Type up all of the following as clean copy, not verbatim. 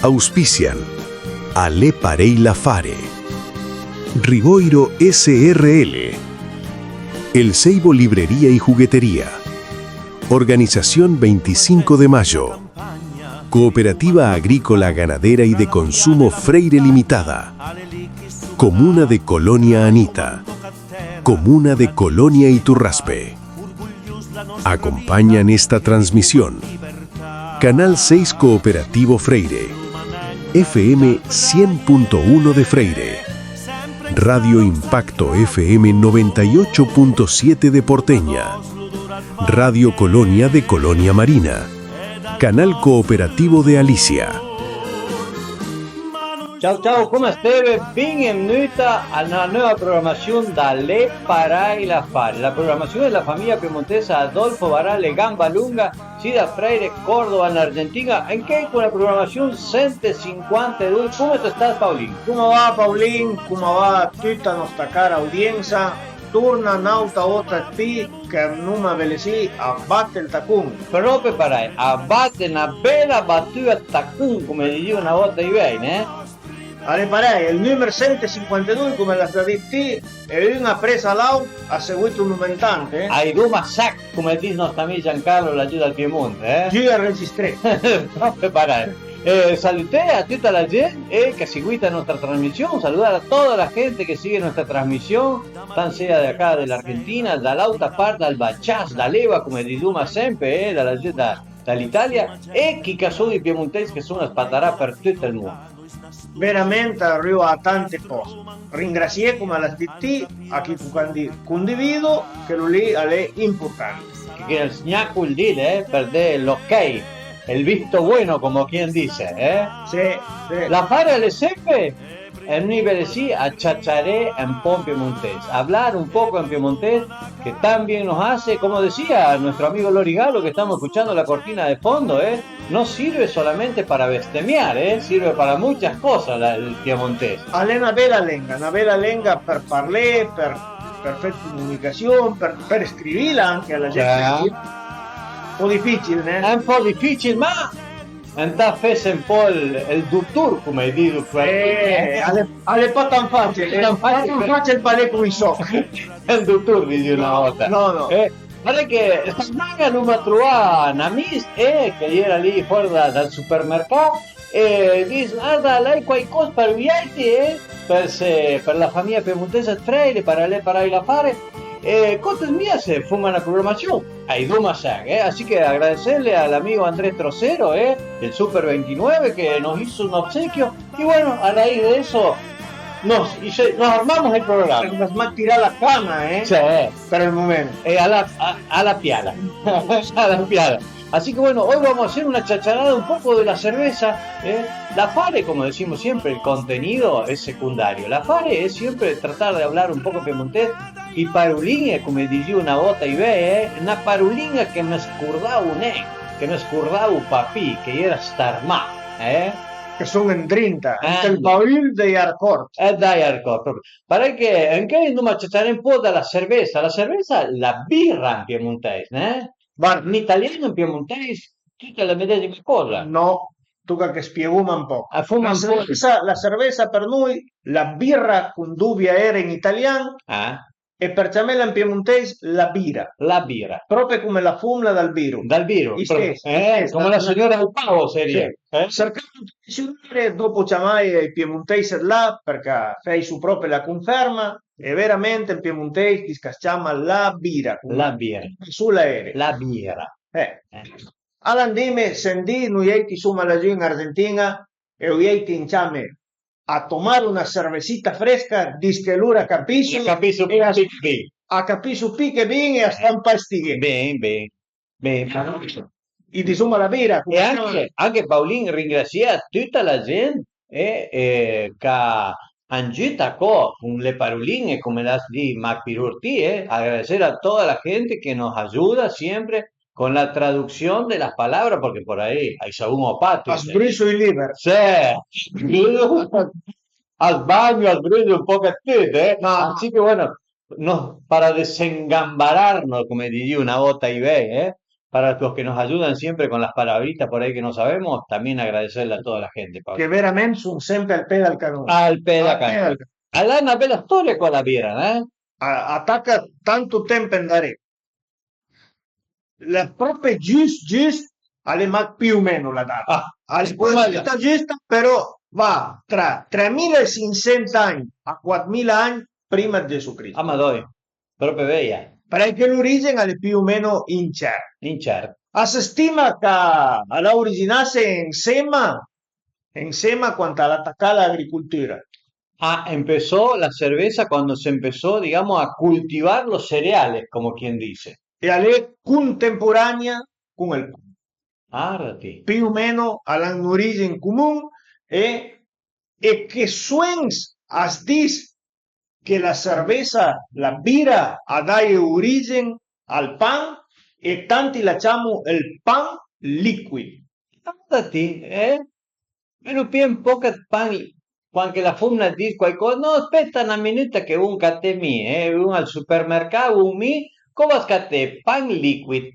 Auspician Ale Pareila Fare, Riboiro SRL, El Seibo Librería y Juguetería, Organización 25 de Mayo, Cooperativa Agrícola, Ganadera y de Consumo Freire Limitada, Comuna de Colonia Anita, Comuna de Colonia Iturraspe. Acompañan esta transmisión Canal 6 Cooperativo Freire, FM 100.1 de Freire, Radio Impacto FM 98.7 de Porteña, Radio Colonia de Colonia Marina, Canal Cooperativo de Alicia. Ciao ciao, come state? Benvenuti alla nuova programmazione da Le Pareila Fare, la programmazione della famiglia piemontesa Adolfo Barale Gamba Lunga, da Freire, Córdoba, en Argentina, en que con la programación 152. ¿Cómo te estás, Paulín? ¿Cómo va, Paulín? ¿Cómo va tutta nostra cara audienza? Torna nauta otra ti che numa velesi abbatte il tacun. Però preparai, abbatte una bella battuta tacun, come dicevo una volta di bene, Preparei, il numero 152 come la tradizione e una presa l'auto ha seguito un aumentante. Hai Roma Sac, come dice nostro amico Giancarlo, laggiù dal Piemonte. Io la registré. No, preparai. Saludé a toda la gente que sigue nuestra transmisión, saludar a toda la gente que sigue nuestra transmisión, tan sea de acá de la Argentina, dall'altra parte, dal Bachas, dall'Eva, come diciamo sempre, dall'Italia, e chi sono i piemontesi che sono spartarà per tutto il mondo. Veramente arrivo a tante cose. Ringrazio come la TT a chi condivido che lo lì è importante. Che il snacco il dire per dare l'ok, il visto bueno, como quien dice, Sì, sì. La fare alle sempre en nivel sí a chacharé en piemontés, hablar un poco en piemontés, que tan bien nos hace, como decía nuestro amigo Lorigalo, que estamos escuchando la cortina de fondo, no sirve solamente para bestemear, sirve para muchas cosas el piemontés. Una bella lenga per parler, per fare comunicazione, per scriverla anche alla gente. Un po' difficile, È un po' difficile, ma andà a fare un po' il dottor, come dico. Alle po' tan facile. Tan facile parler come so. Il dottor dice una volta. No. Guarda che Snaga non mi trovava un amico che era lì fuori dal supermercato e dice: guarda, lei qualcosa per viaggi per la famiglia piemontese Freire, per Le Pareila Fare. Cosas mías se fuma la programación. Hay dos más, así que agradecerle al amigo Andrés Trocero, del Super 29, que nos hizo un obsequio. Y bueno, a raíz de eso nos armamos el programa. Nos va a tirar la cama, Sí. Per il momento. A la piala. A la piala. Así que bueno, hoy vamos a hacer una chacharada un poco de la cerveza. La Fare, como decimos siempre, el contenido es secundario. La Fare es siempre tratar de hablar un poco piemontés. Y parulinga, come dice una volta una parulinga che mi scordavo che mi scordavo papì, che era starmà, Che sono in 30, il baul dei Arcort. Dai Arcort, proprio. Pare che anche andiamo a cercare un po' dalla cerveza, la birra in piemontese, in italiano in piemontese, tutta la medesima cosa. No, tu che spieghiamo un po'. La cerveza per noi, la birra con dubbia era in italiano. E per ciamella in piemontese la bira. La bira. Proprio come la fumla dal biru. Dal biru. Come la signora del pavo seria. Cercando di dicionare, dopo chiamai i piemontesi là, perché fai su proprio la conferma, e veramente in piemontese si chiama la bira. La bira. Sull'aereo. La bira. All'andime, sendi, noi eiti su laggiù in Argentina, e noi eiti in chiame a tomare una cervecita fresca, disque l'ura capisce a capisce che bene e a stampare stighe. Bene. E di insomma la vera. E anche Paulin ringrazia tutta la gente che Angita con le paroline, come las di Macpirurti, agradecer a toda la gente que nos ayuda siempre con la traducción de las palabras, porque por ahí hay Saúl Pato. Asbriso y liber. Sí. Al baño, al brillo, un poco No. Así que bueno, para desengambararnos, como diría una bota y ve, para los que nos ayudan siempre con las palabritas por ahí que no sabemos, también agradecerle a toda la gente, Pablo. Che veramente sono sempre al piede del canone. Al pedo Al piede acá. del Allá una bella storia con la birra, attacca tanto tempo andare. La proprio giusto alle ma più o meno la data. Ah, Alle sbagliato. quantità giusta, però va tra 3500 anni a 4000 anni prima di Gesù Cristo. Ah, ma doi, proprio bella, Perché l'origine è più o meno incerta. incerto. Si stima che alla originasse insieme quanto all'attaccare all'agricoltura. Ah, empezó la cerveza cuando se empezó, digamos, a cultivar los cereales, como quien dice. E alle contemporanea con il Arti. più o meno hanno origine comune e che suens as dis che la cerveza, la birra, ha dato origine al pan e tanti la chiamo il pan liquido. Arti, Meno bien poca pan, quando la fumna dice qualcosa, no, aspetta una minuta che un catemi, un al supermercado, un mi, come scate pan liquid,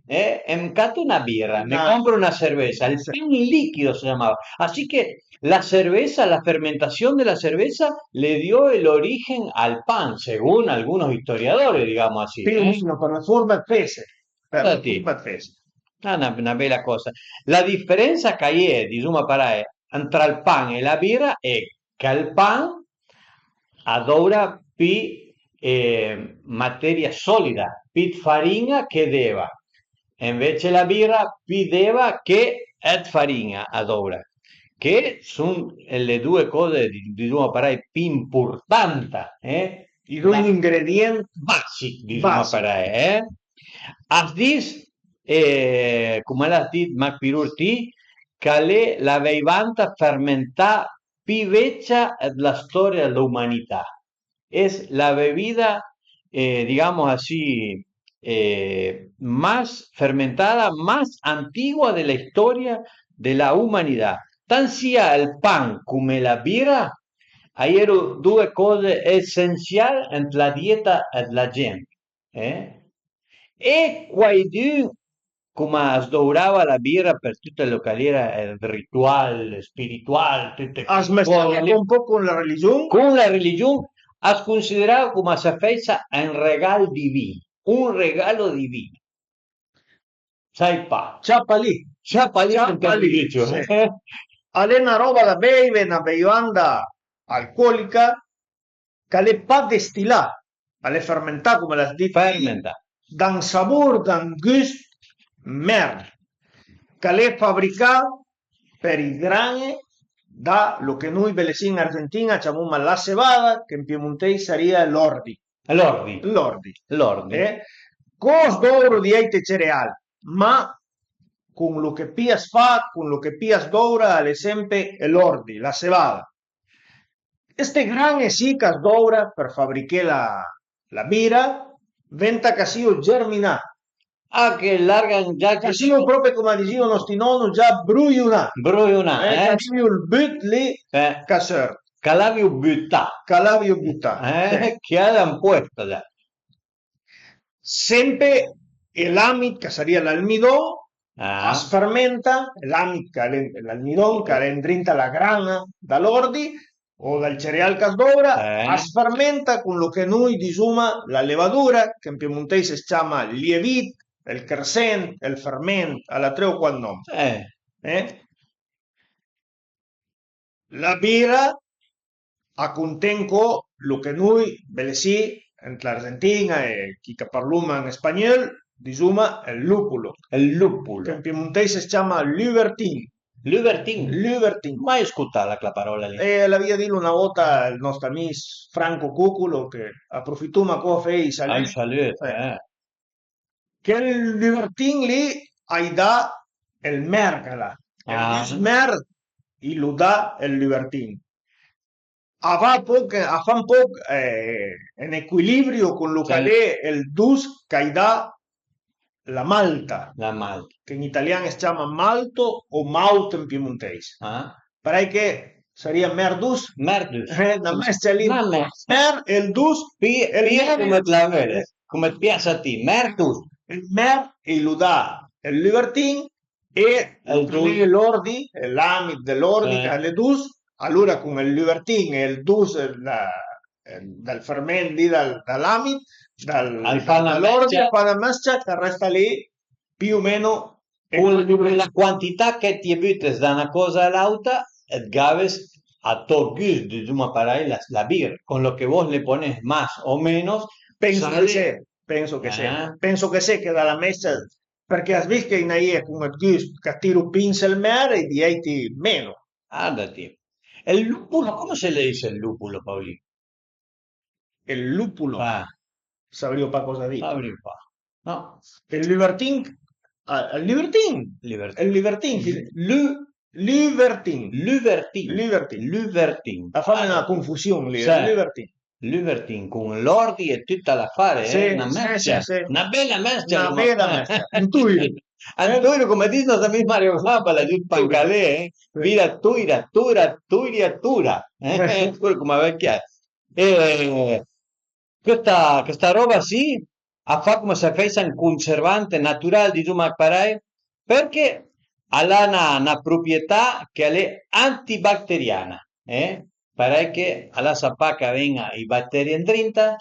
cato una birra, me Una- compro una cerveza, el pan líquido se llamaba. Así que la cerveza, la fermentación de la cerveza le dio el origen al pan, según algunos historiadores, digamos así. Più o meno per la forma fese. Per la Infatti, forma fese. una bella cosa. La differenza che è, diciamo, tra il pan e la birra è che il pan adora più materia solida, più farina che deva. Invece la birra più deva che è farina adora. Che sono le due cose, diciamo, più importanti. I due ingredienti Basic, diciamo, Basic. As dis, come l'ha detto Macpirurti, che è la veivanta fermentà più vecchia della storia dell'umanità. Es la bebida, digamos así, más fermentada, más antigua de la historia de la humanidad. Tan sia il pan come la birra, erano due cose essenziali nella dieta della gente. E qualcuno, come sdourava la birra per tutte le che era il rituale spirituale, tutte ha smesso un po' con la religione. con la religione, ha considerato come se fosse un regalo divino, un regalo divino. Sai pa, Ciappa lì. ciapa lì Ciappa anche lì, dice. sì. È una roba da bere, una bevanda alcolica che è pas destillata, è fermentata come la detto, Fermenta. da un sapore, da un gusto merda, che è fabbricata per i grani da lo che noi in Argentina chiamiamo la cebada, che in piemontese sarebbe l'ordi. L'ordi. L'ordi. L'ordi. Cos d'oro di ete cereali, ma con lo che pias fa, con lo che pias d'ora, ad esempio, è l'ordi, la cebada. Este grane sì che d'ora per fabbricare la birra, venta che sia germinato. Ah, che largan già Che sia proprio come dicevano nostri nonni, già brugliunato. bruionà, Che sia il but lì, che serve. Calavio buttà, Che l'avio buttato. che hanno puesto già. Sempre l'amid, che sarebbe l'almidón, Ah, es fermenta, l'amid, l'almidón, che è dentro la grana dall'ordi o dal cereale che d'ora, es fermenta con lo che noi diciamo la levadura, che in piemontese si chiama lievit, il crescent, il ferment, alla 3 o 4 nomi. La birra a contengo lo che noi, bene sì, in l'Argentina e chi che parla in spagnolo, diciamo il lupulo. il lupulo. Che in piemontese si chiama Lubertin. Lubertin. Mai ascoltata la parola lì. E l'aveva detto una volta il nostro amico Franco Cuculo che approfittò ma cosa fai Ai salute. salute, Che il Lubertin lì hai da il mercala. Ah. Il mer lo dà il Lubertin. A fa un po' in equilibrio con lo che è il dus che hai da la malta, La malta. che in italiano si chiama malto o malt in piemontese. Ah. Perché sarebbe merdus, Merdus. da me c'è lì Ma me. mer e il dus, Pia come la vede, come piace a te, Merdus. il mer e lo dà il Libertin e l'Ordi, l'Amid dell'Ordi, che le Dus, allora con il Libertin e il Dus dal fermento lì, dall'Amid, dall'Ordi al Panamescia, che resta lì più o meno. Con la quantità que te butes de una cosa a la otra, gaves a todo gusto, digamos, para él la birra. Con lo que vos le pones más o menos, penso sale... che sia, penso che sia che dalla messa, perché has visto che in AIE con il gusto che tiro pincel mare e dieti meno. Ándate. El lúpulo, ¿cómo se le dice el lúpulo, Pauli? Il lupulo, sabría pa' cosa dire. Sabría pa. No. Il Libertin, il Libertin, Libertin. il Libertin, Libertin. A fare una confusione lì, sì. Libertin con l'ordi e tutta l'affare, sì, una mescla, sì. Una bella mescla. Una bella mescla. Antonio, come dice también Mario Zapala, giù Pancalè, vira tuira, come vecchia. Questa roba sì, a fa come se fosse un conservante naturale di Zuma Parai, perché ha una proprietà che è antibacteriana, Parai che alla sapà che venga i batteri in drinta,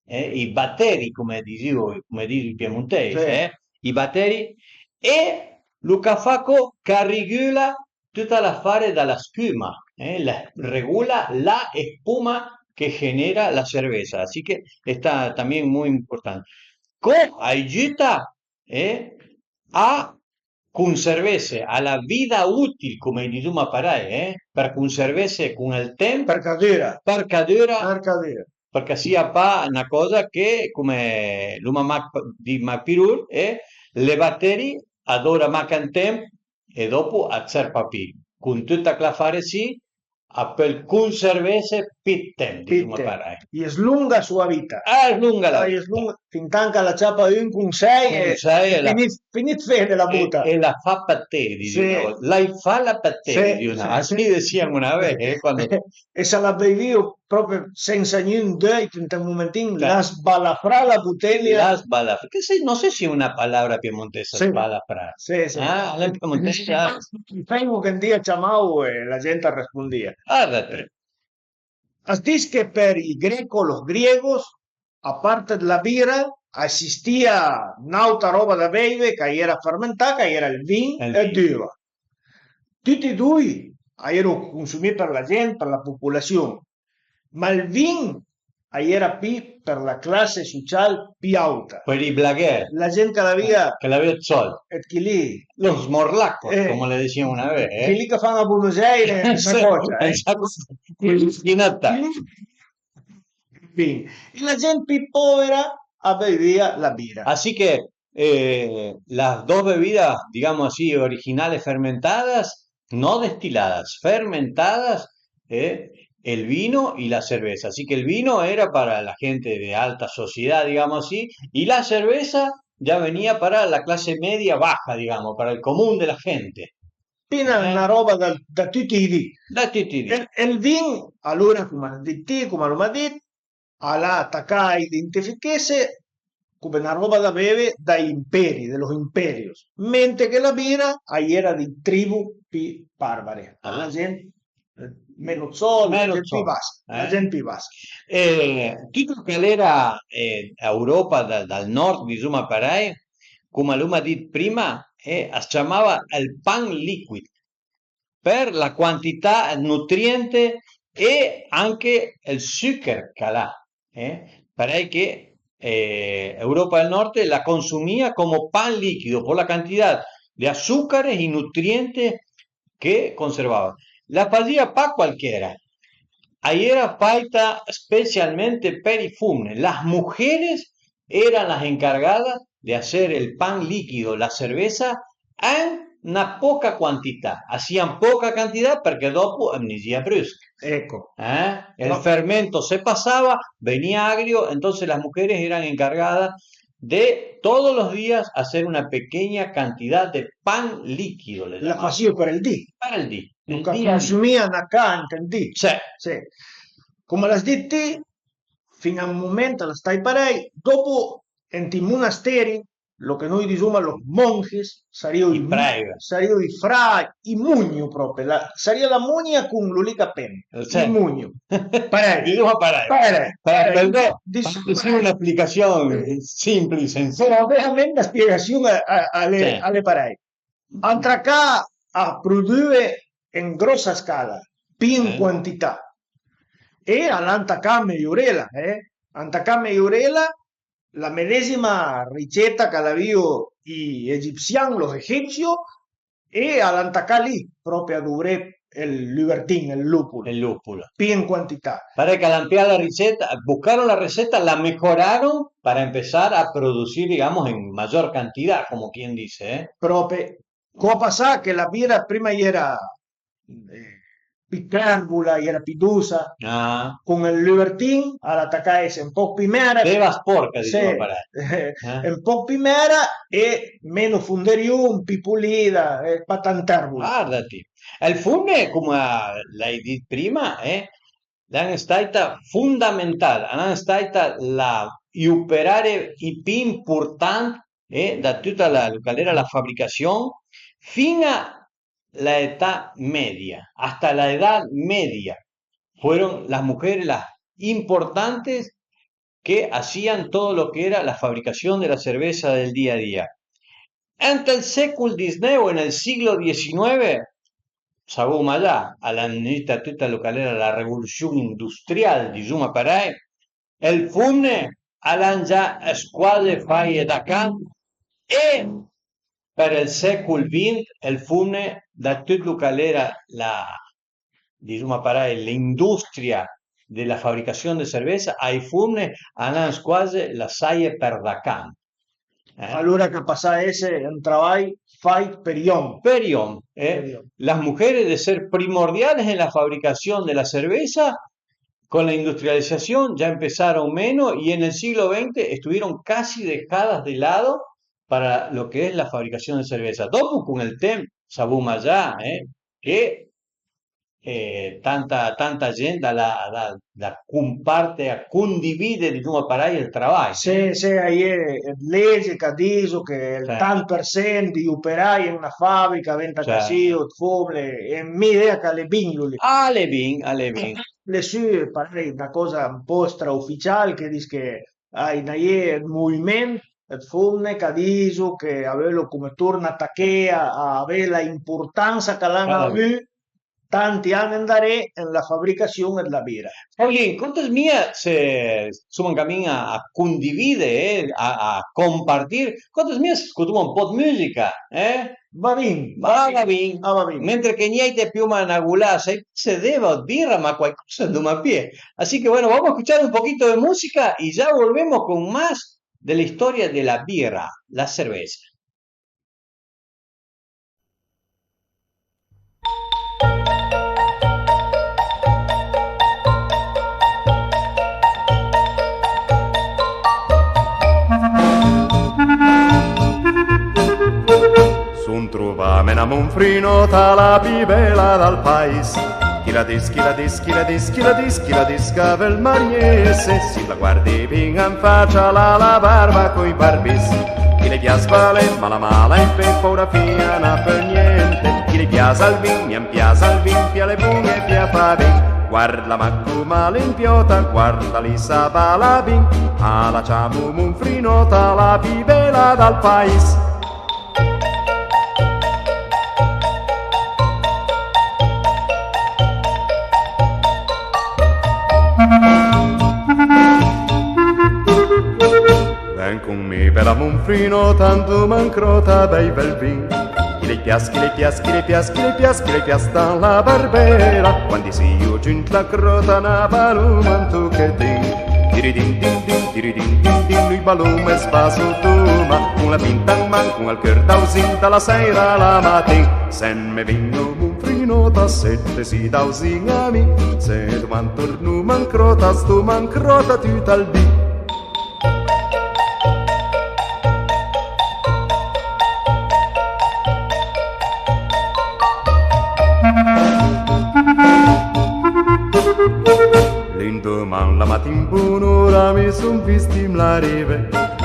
i batteri, come dice il piemontese, i batteri, e Luca Faco che regula tutta l'affare dalla schiuma, regula la espuma que genera la cerveza. Así que está también muy importante. Con ayuda a conservarse a la vida útil, come diciamo parai, per conservarse con il tempo, per cadere, perché sia pa una cosa che, come l'uomo di Mapirul, le batteri adora mancano tempo e dopo a serpapi. Con tutta la fare sì, a per conservarse più tempo, e slunga sua vita. Slunga la vita. Fin tanto la ciapa di un con sei e finit fede la butta. E la fa per te, diciamo. La fa la per te, così diciamo una vez. Quando... e se la bevi proprio senza niente in un momentino, la sbalafra la bottiglia. La sbalafra, che non so se è una parola piemontesa, sbalafra. Sì. La piemontesa. Fai che un dia chiamavo e la gente rispondeva. Guardate. As dice que per los griegos, aparte de la birra, existía un'altra roba da bere che era fermentata, che era il vino e il d'uva. Tutti e due erano consumiti per la gente, per la popolazione, ma il vino era più per la classe sociale più alta. Per i blaguer. La gente che l'aveva il sol. E che lì... Los morlacos, come le decían una vez. Che lì che fanno a Buenos Aires, una cosa. Y la gente povera bebía la birra. Así que las dos bebidas, digamos así, originales fermentadas, no destiladas, fermentadas, el vino y la cerveza. Así que el vino era para la gente de alta sociedad, digamos así, y la cerveza ya venía para la clase media baja, digamos, para el común de la gente. Pina una roba da tutti i dì. Da tutti i dì. Il vino, allora, come l'ho detto, alla attacca identificarse come una roba da bere dai imperi, dello imperios, mentre che la birra era di tribù più barbare, la gente meno zolo, la gente più bassa. Tutto che era Europa dal nord, insomma, parai, come l'ho detto prima, si chiamava il pan liquido per la quantità nutriente e anche il zucchero che ha. Parai che Europa del Norte la consumía como pan líquido por la cantidad de azúcares y nutrientes que conservaba. La hacía para cualquiera. Ahí era falta especialmente per i fumne. Las mujeres eran las encargadas de hacer el pan líquido, la cerveza, en una poca quantità. Hacían poca cantidad porque dopo amnesia brusca. Ecco. El fermento se pasaba, venía agrio, entonces las mujeres eran encargadas de todos los días hacer una pequeña cantidad de pan líquido. La hacía para el dì. Para el dì. Lo che consumían acá, entendí. Sì. Come l'hai detto, fino a un momento la stai parei, dopo in monasteri lo che noi diciamo los monjes, sarebbero i fra, i mugno proprio, sarebbe la mugna con l'ulica pen, il mugno. Es una explicación simple y sencilla. Però veramente una spiegazione alle parei. Entra acá a produrre in grossa scala, in quantità. E all'antacà migliorela, Antacà migliorela, la medesima ricetta che l'avevano gli egiziani, los egipcios, e all'antacà lì, proprio a dovere el Libertín, el lúpulo. El lúpulo. En cantidad. Para que al ampliar la receta, buscaron la receta, la mejoraron para empezar a producir, digamos, en mayor cantidad, como quien dice. Proprio. ¿Cómo pasa? Que la birra prima era picárbula y era pidusa. Con el Libertín, al atacar es un poco primera. Bebas porca, dice para. Un poco primera e meno funderio, più pulida, patantarbula. Guardati. Il funne, come l'hai detto prima, è stata fondamentale, è stata la operare i più importanti da tutta la fabbricazione fino alla età media, hasta la edad media. Fueron las mujeres las importantes que hacían todo lo que era la fabricación de la cerveza del día a día. Ante el século XIX, en el siglo XIX, sabemos allá, a la neta tutta lo que era la revolución industrial di Zuma Parai, el funne all'han già squadre fai da campo e per il secolo XX il funne da tutto lo que era la di Zuma Parai, l'industria della fabbricazione di cerveza, ai funne hanno quasi la saie per da campo. Allora che pasa ese un trabajo fight perión. Las mujeres de ser primordiales en la fabricación de la cerveza, con la industrialización ya empezaron menos y en el siglo XX estuvieron casi dejadas de lado para lo que es la fabricación de cerveza. Dopo con el tema sabuma ya, que tanta gente la comparte, condivide diciamo Parai il lavoro. Se hai legge che dice che il tanto per cento di operai in una fabbrica venta così, e mi idea che le bingoli. Le bing. Le sue Parai una cosa un po' straufficiale che dice che hai il movimento il funne che dice che aveva come torna attacchea a avere l'importanza che l'hanno avuto tanti anni andare nella fabbricazione della birra. Oye, ¿cuántas mías se suman también a condividere, a compartir? ¿Cuántas mías escuchamos un po' di musica? Va bene. Mentre che niente più managulà, se debe birra, ma qualcosa no me pie. Así que bueno, vamos a escuchar un poquito de música y ya volvemos con más de la historia de la birra, la cerveza. Son trovame una monfrinota la pibela dal paese. Chi la disca pel mariese. Si la guardi pinga in faccia la barba coi barbesi. Chi le piace vale, ma la mala in peppa ora fiana per niente. Chi le piace al vin, mi piace al vin, pia le pune, pia fa vin. Guarda ma come limpiota, guarda lì sa la vin. Alla ciamo monfrinota la pibela dal paese. Ven con me per la monfrino, tanto mancrota bei bel vin. Chi le piace dans la barbera. Quando si io giunto la crota na balumanto che din. Tiridin din, lui balume spaso tuma. Con la pinta in man, con il cœur dausin dalla sera alla matin. Sen me vinno monfrino da sette si dausin a mi. Se tu man torno mancrota, sto mancrota tu tal bi. L'indomani la mattina buon'ora mi son visti in la rive.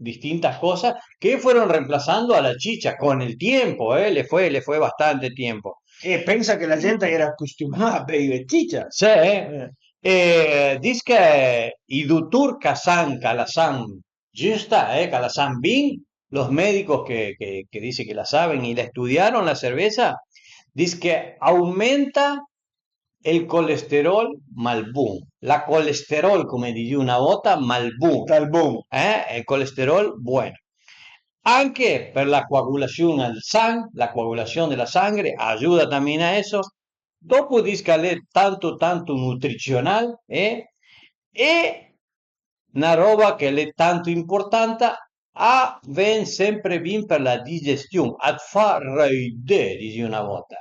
distintas cosas que fueron reemplazando a la chicha con el tiempo, le fue bastante tiempo. Pensa che la gente era acostumbrata a bere ciccia. Sí, dice que y Dutur Kazan, Calazán, justa, Calazán Bin, los médicos que dice que la saben y la estudiaron la cerveza, dice que aumenta el colesterol malbún. La colesterol, come dice una volta, malbún. Talbon. Il colesterol buono. Anche per la coagulazione del sangue, la coagulazione della sangre aiuta también a eso. Dopo dice che è tanto nutrizionale e una roba che è tanto importante ven sempre bien per la digestione, ad far reide, dice una volta.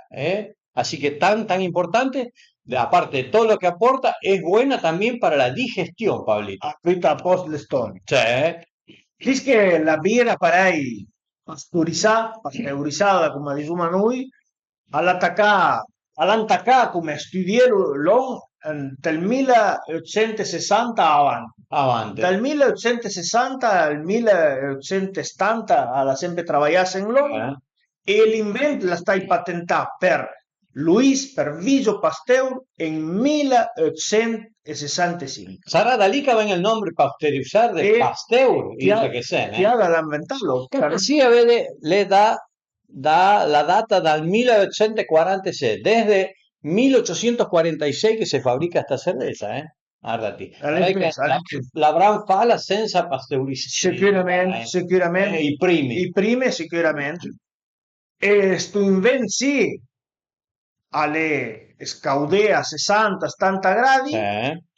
Así que tan importante, aparte de todo lo que aporta, es buena también para la digestión, Pablito. Affetta post le storie. Cioè, Dice che la birra parei pasteurizzata, come diciamo noi, all'attacca come studiero dal 1860 avanti. avanti. Dal 1860 al 1870 alla sempre travagliato in Londra e l'invento la stai patentata per Vigio Pasteur nel 1865. Sarà da lì che viene il nome pasteurizar de Pasteur, Chi che se, ha da inventarlo? sì, vede, le dà la data dal 1846, desde 1846 che si fabbrica sta cerveza, Guardati, l'avranno fatta senza pasteurizzare. Sicuramente. I primi Sicuramente. E sto invento sì, alle scaude a 60-70 gradi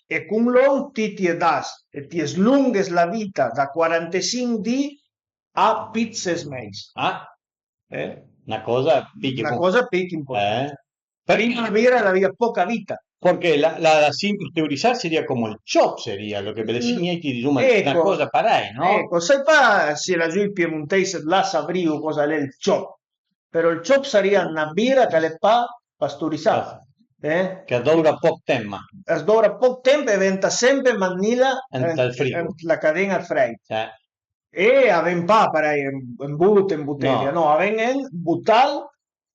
e con l'on ti das e ti slunghes la vita da 45 di a pizzas mes. Una cosa pic importante. Prima la birra aveva poca vita. Porque sin pasteurizar sería como el chop, sería lo que me decía que una cosa para ahí, ¿no? Ecco, sai pa se la giù piemontese la sabriu cosa è il chop, però il chop sarebbe una birra che è pa pasteurizzata. Che dura poco tempo. Dura poco tempo e diventa sempre manila la cadena al freddo. E aven pa parei in bottiglia, no, aven in buttal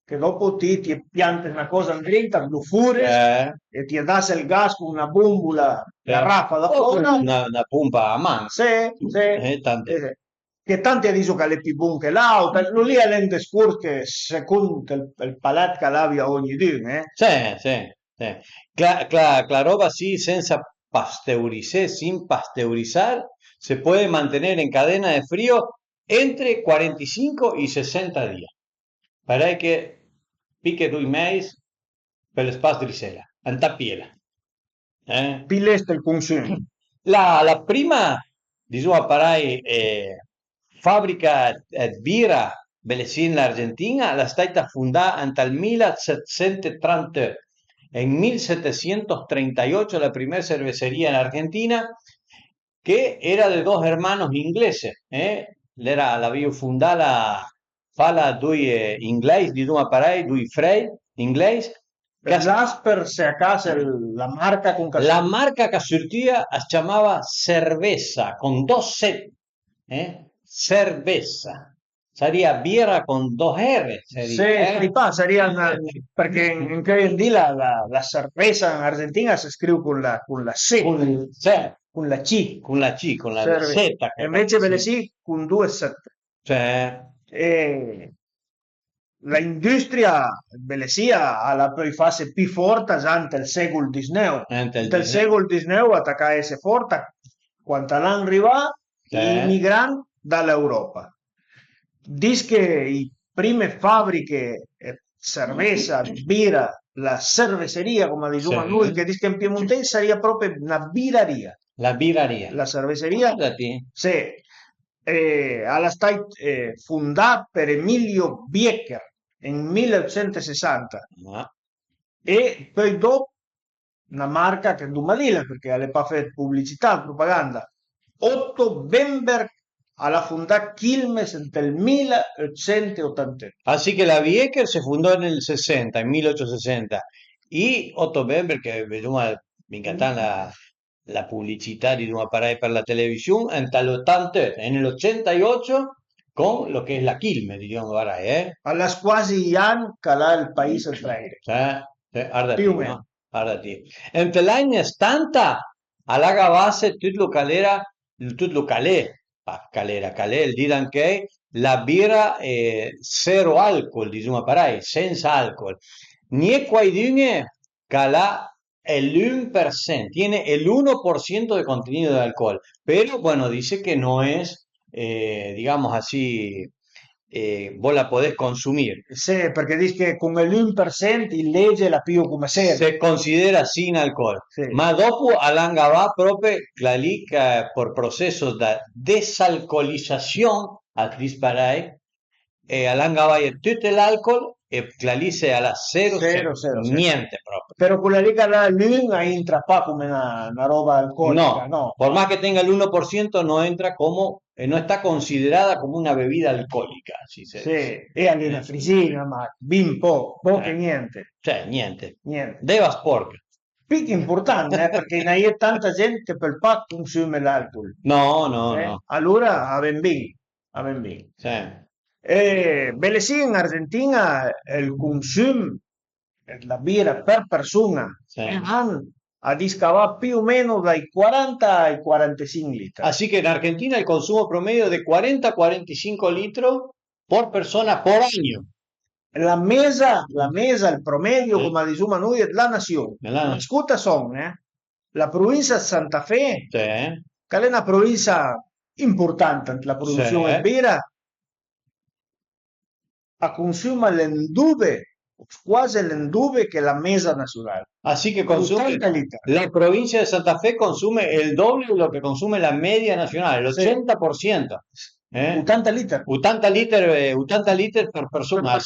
che dopo ti pianti una cosa in dentro, lo fures e ti dà il gas con una bombola garrafa da fuori. Una pompa a mano. Sì. Che tanti dicono che è più buono che l'altra, non lì è un discorso che secondo il palato che l'abbia ogni giorno. Sì. La roba sí, senza pasteurizar, sin pasteurizar, se puede mantener en cadena de frío entre 45 y 60 días. Para que pique 2 mesi per l'espastrisera, anta piela. Pilesta il consumo. La prima, diciamo, parai, fabbrica birra Belesì in Argentina, la stata fundata nel 1730. En 1738 la primera cervecería en Argentina, que era de dos hermanos ingleses. La había fundada fala due inglesi, diciamo parai, due frei inglesi. L'Asper, se acaso, la marca con che la marca che sortia si chiamava Cerveza, con dos Z. Cerveza. Sería birra con dos R. Sería, sería porque en que hoy en día la cerveza en Argentina se escribe con la C. Con la C. Con la C, con la Z. Invece Belesì con due Z. La industria Belesì alla poi fase più forte già nel secolo XIX. Nel secolo XIX attacca esse forte quando l'hanno arrivato gli immigranti dall'Europa. Dice che le prime fabbriche cerveza, birra, la cerveceria, come diciamo noi, che dice che in Piemonte sarebbe proprio una birreria. La birreria. La cerveceria. Sì. Alla stata fondata per Emilio Biecker nel 1860. E poi dopo una marca che non mi perché alle pa fatto pubblicità, propaganda. Otto Bemberg alla fundata Quilmes nel 1888. Así que la Biecker se fundó en el 60, en 1860. Y Otto Bemberg, que me encanta la pubblicità di un apparecchio per la televisione in tal'88, nel 88 con lo che è la Quilmes, diciamo, Alla quasi anni che là il paese Freire. Guardati, Più o meno. no? Guardati. Entre gli anni 70 alla base tutto calera, calè, il dire anche la birra zero alcol, diciamo, parai, senza alcol. Ni qualcuno che ha el 1%, tiene el 1% de contenido de alcohol, pero bueno, dice que no es, digamos así, vos la podés consumir. Sì, perché dice che con l'1% in legge la pio come sera. Se considera sin alcohol. Sì. Ma dopo all'angava proprio la lica por procesos de desalcoholización a disparai e all'angava tutto l'alcol e clalice alla zero, niente proprio. Pero quella lì che là l'un entra pa come una roba alcolica, no. Por más que tenga el 1% no entra como, no está considerada como una bebida alcolica. Sì, e all'una frisina, ma ben poco e niente. Cioè, niente. Niente. Deva sporca. Pic importante, perché in hai tanta gente che per pa consume l'alcol. No. Allora a ben bene. Sì. Belle sì, in Argentina il consumo la birra per persona a discava più o meno dai 40 ai 45 litri. Así que en Argentina el consumo promedio de 40 a 45 litros por persona por año. La mesa, il promedio, come diciamo noi, è la nazione. Ascolta la provincia di Santa Fe, che è una provincia importante per la produzione di birra, a consuma l'endube, quasi l'endube che la mesa nazionale. Así que consume, la provincia de Santa Fe consume el doble de lo que consume la media nacional, el 80%. 80 litri. 80 litri per persona.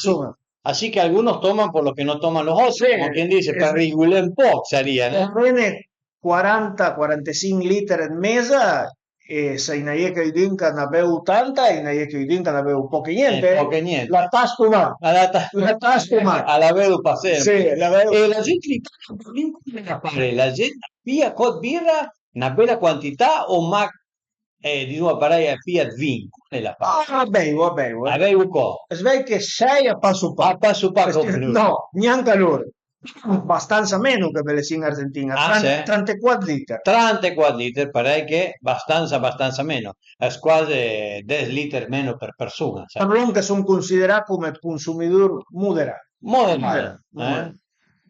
Así que algunos toman por lo que no toman los otros, como quien dice, per regular un po' sería. Bene 40-45 litri in mesa, e se in hai che dinca ne aveu 80 e in hai che dinca ne aveu poche niente. La tasco ma. La tasco ma. La vedo passare. Sì, la vedo. E la gente in Italia come la gente pia cod birra una bella quantità o ma diciamo a Fiat vin nella parte. Vabbè. Avevo co. Svei che sei a passo pa. No, neanche loro. Abbastanza meno che per le in Argentina, 34 litri. 34 litri, pare che abbastanza meno, è quasi 10 litri meno per persona. Parliamo che sono considerati come consumatori moderati.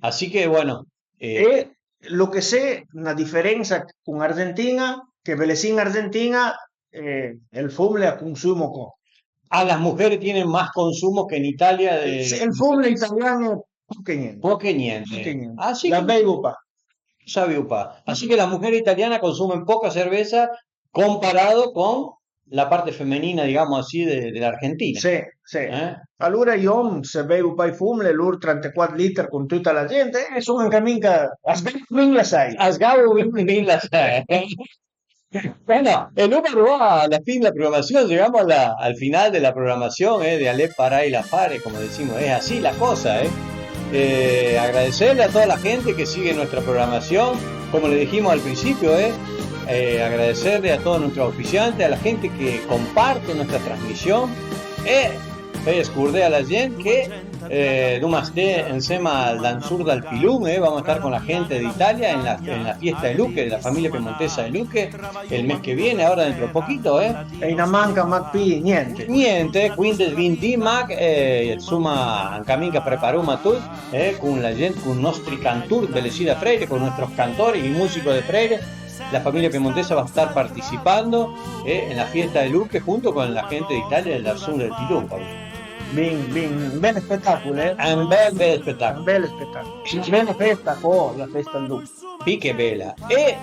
Así que bueno. E lo che c'è una differenza con Argentina, che per le in Argentina el fumo le consumo con. A las mujeres tienen más consumo que en Italia. El fumo italiano poche niente. Así la bevo pa. Así que las mujeres italianas consumen poca cerveza comparado con la parte femenina, digamos así, de la Argentina. Sì. Allora io se bevo pa i fumo, le loro 34 litri con tutta la gente, e sono anche mica a sgavo la sai. Bueno, el número a la fin de la programación, llegamos al final de la programación de Ale Pará y La Fare, como decimos, es así la cosa. Agradecerle a toda la gente que sigue nuestra programación, como le dijimos al principio, agradecerle a todos nuestros oficiantes, a la gente que comparte nuestra transmisión, escurdé a la gente que Dumasté encima al sur del Pilum, vamos a estar con la gente de Italia en la fiesta de Luque, de la familia piemontesa de Luque, el mes que viene, ahora dentro de poquito. E non manca niente, quindi il 20 insomma anche mica prepariamo tutto con la gente, con i nostri cantori de Lesida Freire, con nuestros cantores y músicos de Freire. La familia piemontesa va a estar participando en la fiesta de Luque junto con la gente de Italia del sur del Pilum. Un bel spettacolo, Un bel spettacolo. Bella festa con la festa del Duce. Che bella. E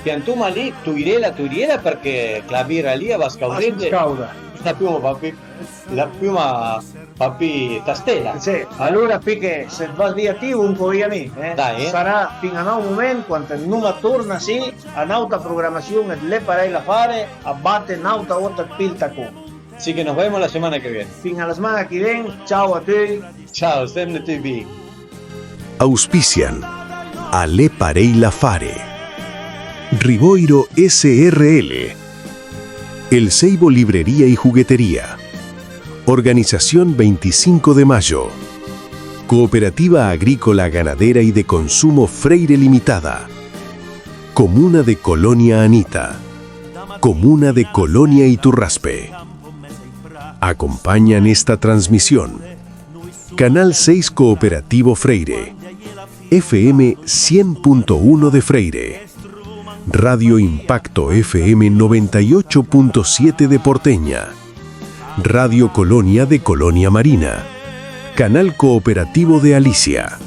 piantuma lì, tuirela, perché la birra lì va a scaudere la prima papi tastella. Sì, allora perché se va via te un po' via me, sarà fino a un momento quando non torna sì, a un'altra programmazione le parei la fare, abbatte un'altra volta il tacco. Así que nos vemos la semana que viene. Fin a la semana que viene. Chao a ti. Chao, Stemne TV. Auspician Ale Parei La Fare, Riboiro SRL. El Seibo Librería y Juguetería. Organización 25 de Mayo. Cooperativa Agrícola Ganadera y de Consumo Freire Limitada. Comuna de Colonia Anita. Comuna de Colonia Iturraspe. Acompañan esta transmisión Canal 6 Cooperativo Freire, FM 100.1 de Freire, Radio Impacto FM 98.7 de Porteña, Radio Colonia de Colonia Marina, Canal Cooperativo de Alicia.